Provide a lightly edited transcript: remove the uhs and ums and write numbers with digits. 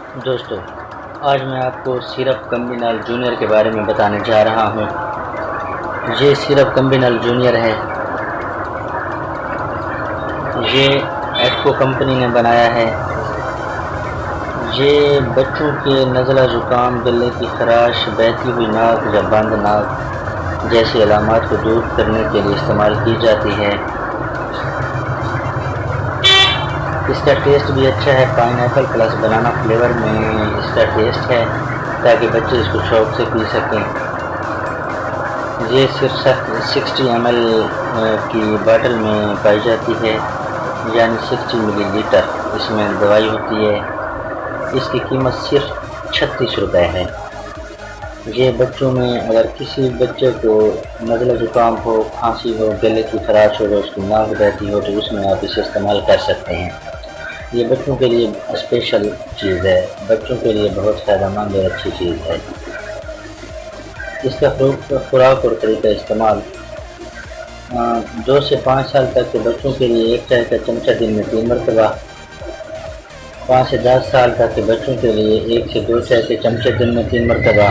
दोस्तों, आज मैं आपको सिरप कम्बिनल जूनियर के बारे में बताने जा रहा हूँ। ये सिरप कम्बिनल जूनियर है। ये एक्को कंपनी ने बनाया है। ये बच्चों के नज़ला ज़ुकाम, गले की खराश, बहती हुई नाक या बंद नाक जैसी अलामात को दूर करने के लिए इस्तेमाल की जाती है। इसका टेस्ट भी अच्छा है। पाइनएप्पल प्लस बनाना फ्लेवर में इसका टेस्ट है, ताकि बच्चे इसको शौक़ से पी सकें। ये सिर्फ 60 ml की बोतल में पाई जाती है, यानी 60 मिलीलीटर इसमें दवाई होती है। इसकी कीमत सिर्फ 36 रुपये है। ये बच्चों में अगर किसी बच्चे को नज़ला ज़ुकाम हो, खांसी हो, गले की खराश हो, उसकी नाक बहती हो, तो उसमें आप इसे इस्तेमाल कर सकते हैं। ये बच्चों के लिए स्पेशल चीज़ है, बच्चों के लिए बहुत फ़ायदेमंद और अच्छी चीज़ है। इसका खुराक और तरीका इस्तेमाल 2 से 5 साल तक के बच्चों के लिए 1 चाय का चमचा दिन में 3 मरतबा, 5 से 10 साल तक के बच्चों के लिए 1 से 2 चाय के चमचे दिन में 3 मरतबा,